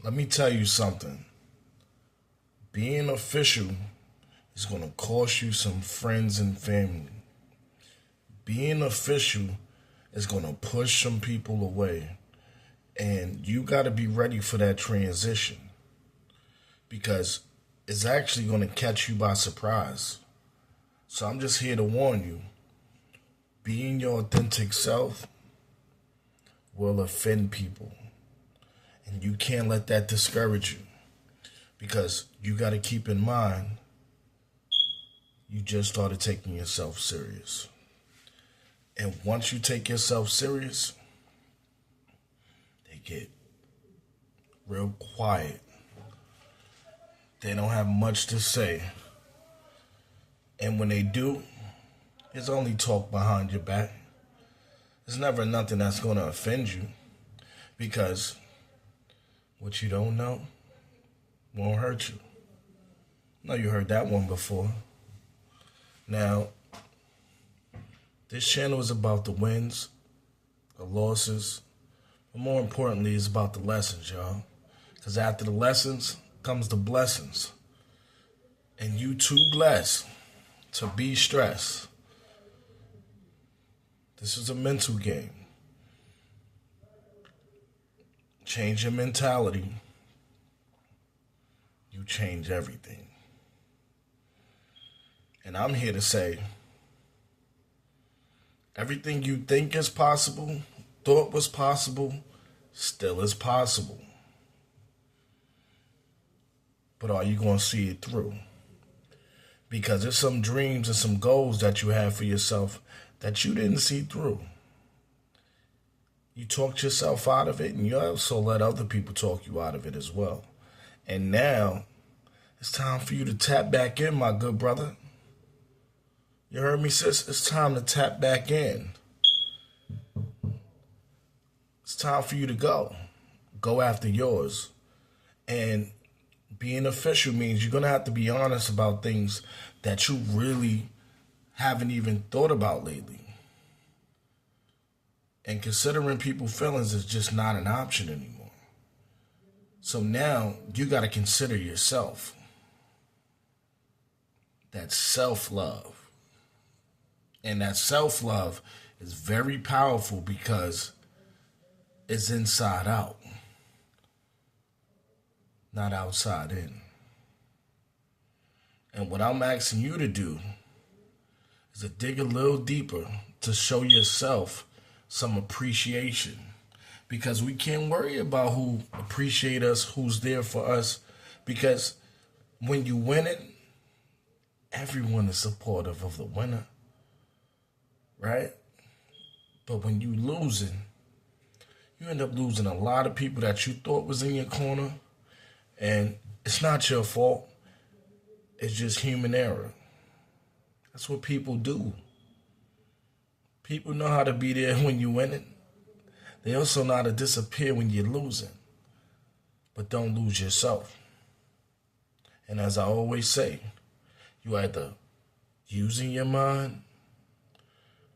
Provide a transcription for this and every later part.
let me tell you something. Being official is going to cost you some friends and family. Being official is going to push some people away. And you got to be ready for that transition because it's actually going to catch you by surprise. So I'm just here to warn you. Being your authentic self will offend people. And you can't let that discourage you because you got to keep in mind you just started taking yourself serious. And once you take yourself serious, they get real quiet. They don't have much to say. And when they do, it's only talk behind your back. It's never nothing that's going to offend you because what you don't know won't hurt you. No, you heard that one before. Now, this channel is about the wins, the losses, but more importantly, it's about the lessons, y'all. Because after the lessons comes the blessings. And you too blessed to be stressed. This is a mental game. Change your mentality. You change everything. And I'm here to say, everything you think is possible, thought was possible, still is possible. But are you going to see it through? Because there's some dreams and some goals that you have for yourself that you didn't see through. You talked yourself out of it, and you also let other people talk you out of it as well. And now, it's time for you to tap back in, my good brother. You heard me, sis? It's time to tap back in. It's time for you to go. Go after yours. And being official means you're going to have to be honest about things that you really haven't even thought about lately. And considering people's feelings is just not an option anymore. So now you got to consider yourself. That's self-love. And that self-love is very powerful because it's inside out, not outside in. And what I'm asking you to do is to dig a little deeper to show yourself some appreciation. Because we can't worry about who appreciate us, who's there for us. Because when you win it, everyone is supportive of the winner. Right? But when you losing, you end up losing a lot of people that you thought was in your corner. And it's not your fault. It's just human error. That's what people do. People know how to be there when you win it. They also know how to disappear when you're losing. But don't lose yourself. And as I always say, you either using your mind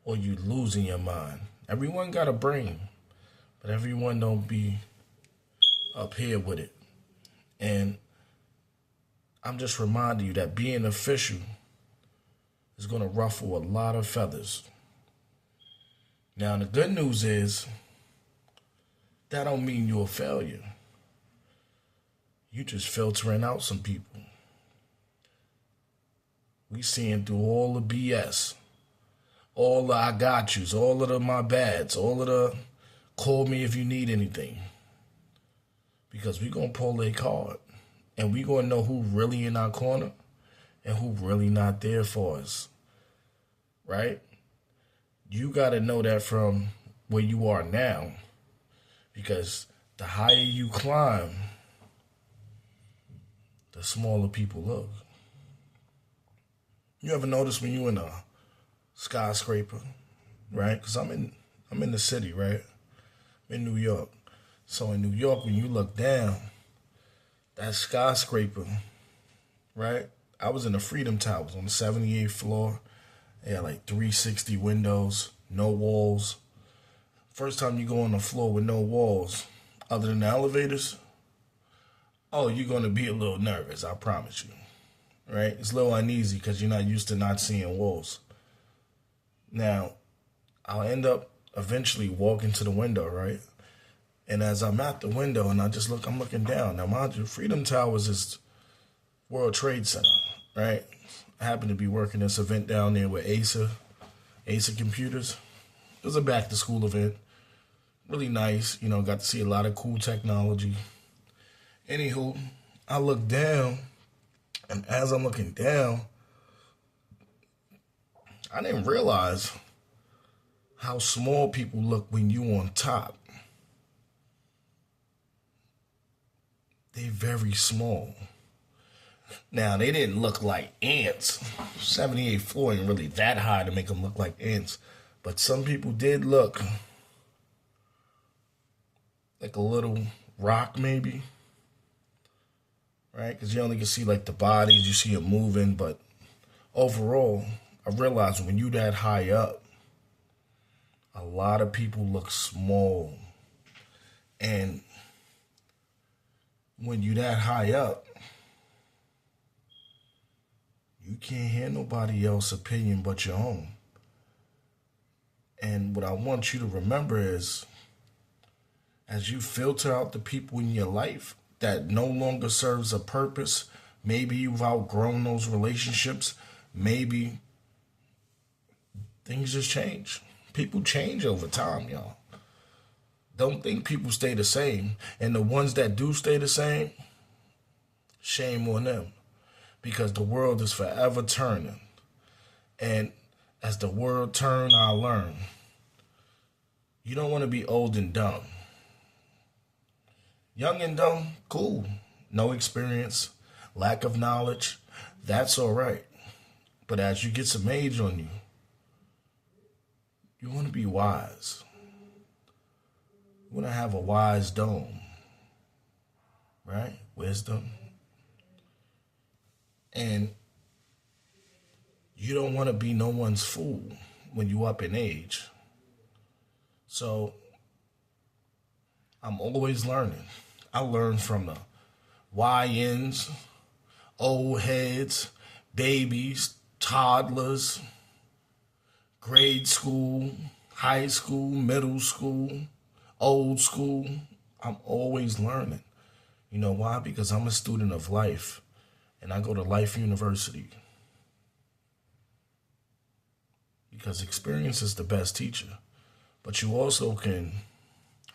or you losing your mind. Everyone got a brain, but everyone don't be up here with it. And I'm just reminding you that being official is going to ruffle a lot of feathers. Now, the good news is that don't mean you're a failure. You just filtering out some people. We seeing through all the BS. All the I got yous, all of the my bads, all of the call me if you need anything. Because we going to pull a card. And we going to know who really in our corner and who really not there for us. Right? You got to know that from where you are now. Because the higher you climb, the smaller people look. You ever notice when you in a skyscraper, right? Because I'm in the city, right? I'm in New York. So in New York, when you look down, that skyscraper, right? I was in the Freedom Towers on the 78th floor. They had like 360 windows, no walls. First time you go on the floor with no walls, other than the elevators, oh, you're going to be a little nervous, I promise you. Right? It's a little uneasy because you're not used to not seeing walls. Now, I'll end up eventually walking to the window, right? And as I'm at the window and I'm looking down. Now, mind you, Freedom Towers is World Trade Center, right? I happen to be working this event down there with Acer Computers. It was a back to school event. Really nice, got to see a lot of cool technology. Anywho, I look down, and as I'm looking down, I didn't realize how small people look when you on top. They very small. Now, they didn't look like ants. 78th floor ain't really that high to make them look like ants. But some people did look like a little rock, maybe. Right? Because you only can see like the bodies, you see it moving. But overall, I realized when you that high up, a lot of people look small. And when you that high up, you can't hear nobody else's opinion but your own. And what I want you to remember is, as you filter out the people in your life that no longer serves a purpose, maybe you've outgrown those relationships, maybe things just change. People change over time, y'all. Don't think people stay the same. And the ones that do stay the same, shame on them. Because the world is forever turning. And as the world turns, I learn. You don't want to be old and dumb. Young and dumb, cool. No experience, lack of knowledge, that's all right. But as you get some age on you, you want to be wise. You want to have a wise dome, right? Wisdom. And you don't want to be no one's fool when you up in age. So I'm always learning. I learn from the YNs, old heads, babies, toddlers, grade school, high school, middle school, old school. I'm always learning. You know why? Because I'm a student of life, and I go to Life University. Because experience is the best teacher. But you also can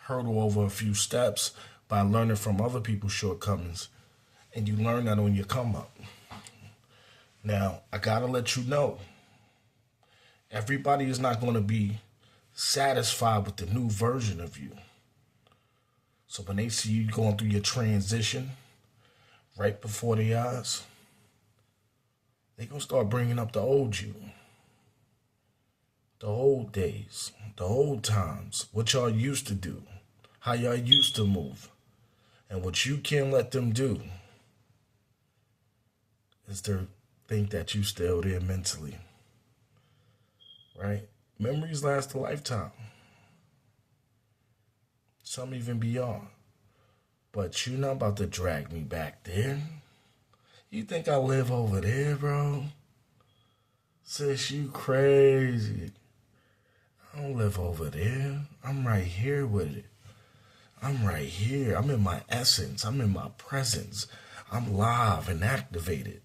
hurdle over a few steps by learning from other people's shortcomings. And you learn that on your come up. Now, I gotta let you know, everybody is not going to be satisfied with the new version of you. So when they see you going through your transition right before their eyes, they're going to start bringing up the old you. The old days, the old times, what y'all used to do, how y'all used to move. And what you can't let them do is to think that you still there mentally. Right? Memories last a lifetime. Some even beyond. But you're not about to drag me back there. You think I live over there, bro? Sis, you crazy. I don't live over there. I'm right here with it. I'm right here. I'm in my essence. I'm in my presence. I'm live and activated.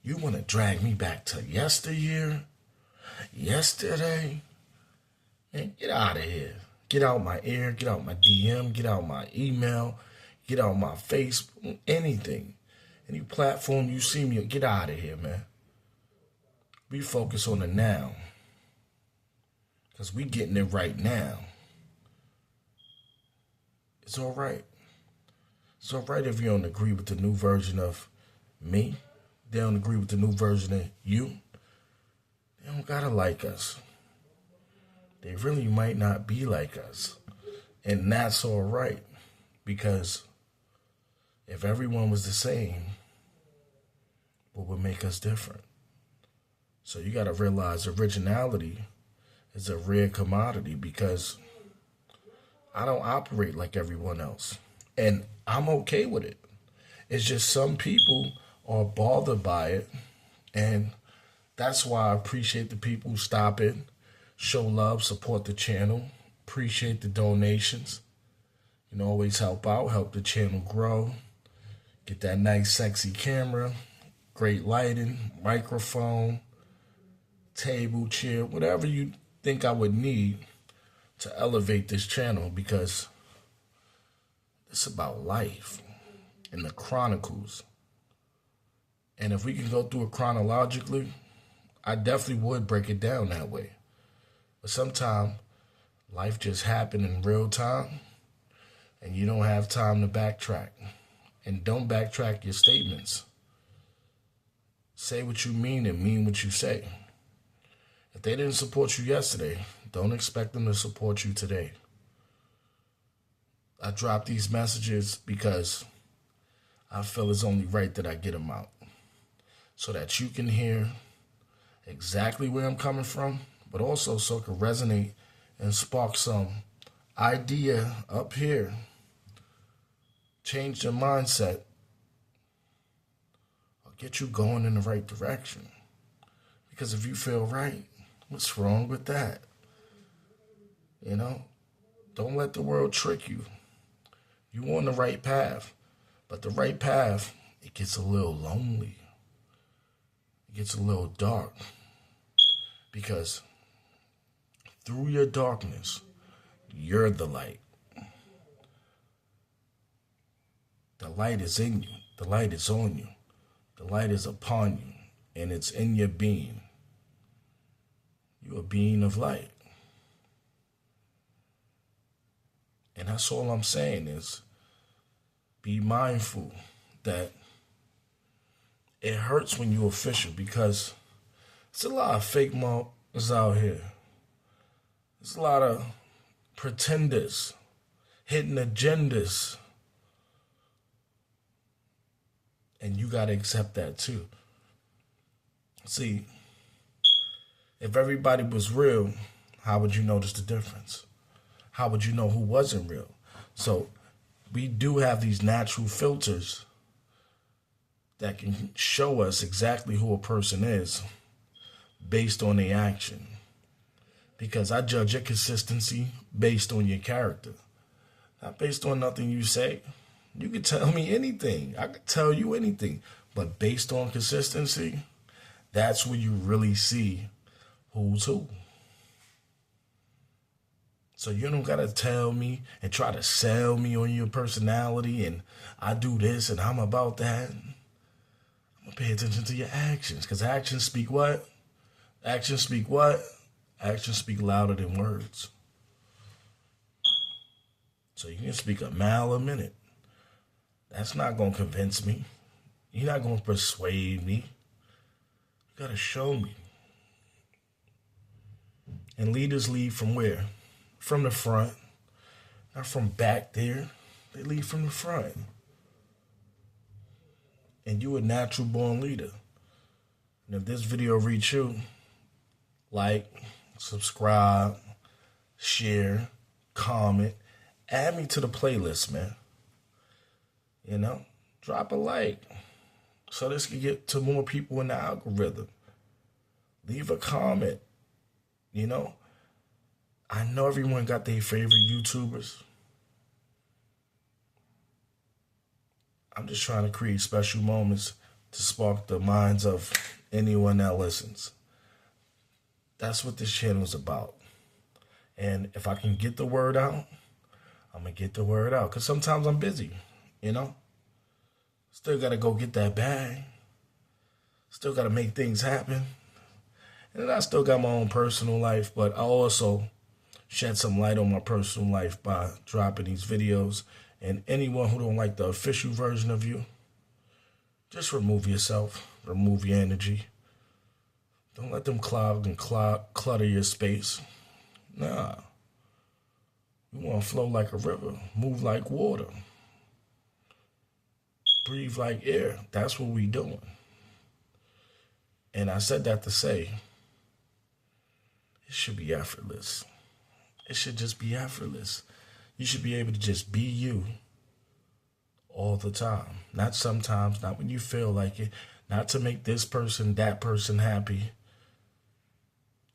You want to drag me back to yesteryear? Yesterday? Man, get out of here. Get out my ear. Get out my DM. Get out my email. Get out my Facebook. Anything. Any platform you see me, get out of here, man. We focus on the now. Because we getting it right now. It's all right. It's all right if you don't agree with the new version of me. They don't agree with the new version of you. They don't gotta like us. They really might not be like us. And that's all right. Because if everyone was the same, what would make us different? So you gotta realize originality is a rare commodity because I don't operate like everyone else. And I'm okay with it. It's just some people are bothered by it, and that's why I appreciate the people who stop in, show love, support the channel, appreciate the donations. You know, always help out, help the channel grow, get that nice sexy camera, great lighting, microphone, table, chair, whatever you think I would need to elevate this channel, because it's about life and the chronicles. And if we can go through it chronologically, I definitely would break it down that way. But sometimes life just happened in real time, and you don't have time to backtrack. And don't backtrack your statements. Say what you mean and mean what you say. If they didn't support you yesterday, don't expect them to support you today. I drop these messages because I feel it's only right that I get them out, so that you can hear exactly where I'm coming from, but also so it can resonate and spark some idea up here. Change your mindset, or get you going in the right direction. Because if you feel right, what's wrong with that? You know, don't let the world trick you. You're on the right path, but the right path, it gets a little lonely. It gets a little dark, because through your darkness, you're the light. The light is in you. The light is on you. The light is upon you, and it's in your being. You're a being of light. And that's all I'm saying is be mindful that it hurts when you're official, because there's a lot of fake mothers out here. There's a lot of pretenders, hidden agendas. And you got to accept that too. See, if everybody was real, how would you notice the difference? How would you know who wasn't real? So we do have these natural filters that can show us exactly who a person is based on their action. Because I judge your consistency based on your character, not based on nothing you say. You can tell me anything. I could tell you anything. But based on consistency, that's where you really see who's who. So you don't got to tell me and try to sell me on your personality and I do this and I'm about that. I'm going to pay attention to your actions, because actions speak what? Actions speak what? Actions speak louder than words. So you can speak a mile a minute. That's not going to convince me. You're not going to persuade me. You got to show me. And leaders lead from where? From the front. Not from back there. They lead from the front. And you a natural born leader. And if this video reach you, like, subscribe, share, comment, add me to the playlist, man. You know, drop a like so this can get to more people in the algorithm. Leave a comment. You know, I know everyone got their favorite YouTubers. I'm just trying to create special moments to spark the minds of anyone that listens. That's what this channel is about. And if I can get the word out, I'm going to get the word out. Because sometimes I'm busy, you know. Still got to go get that bag. Still got to make things happen. And then I still got my own personal life. But I also shed some light on my personal life by dropping these videos. And anyone who don't like the official version of you, just remove yourself. Remove your energy. Don't let them clog and clutter your space. Nah. You want to flow like a river. Move like water. Breathe like air. That's what we doing. And I said that to say, it should be effortless. It should just be effortless. You should be able to just be you all the time. Not sometimes, not when you feel like it, not to make this person, that person happy.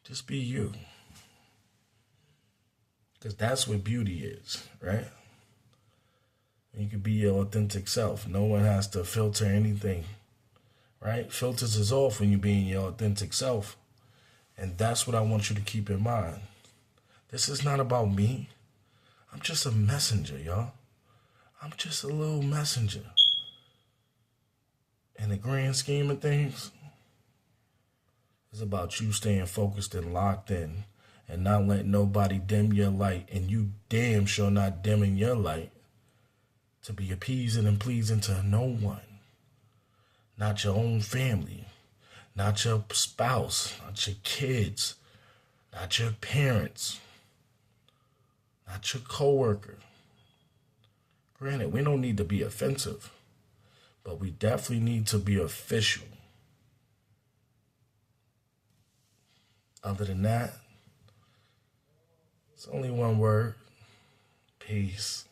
Just be you. Because that's what beauty is, right? You can be your authentic self. No one has to filter anything, right? Filters is off when you're being your authentic self. And that's what I want you to keep in mind. This is not about me. I'm just a messenger, y'all. I'm just a little messenger. In the grand scheme of things, it's about you staying focused and locked in and not letting nobody dim your light, and you damn sure not dimming your light to be appeasing and pleasing to no one. Not your own family, not your spouse, not your kids, not your parents, not your coworker. Granted, we don't need to be offensive, but we definitely need to be official. Other than that, it's only one word. Peace.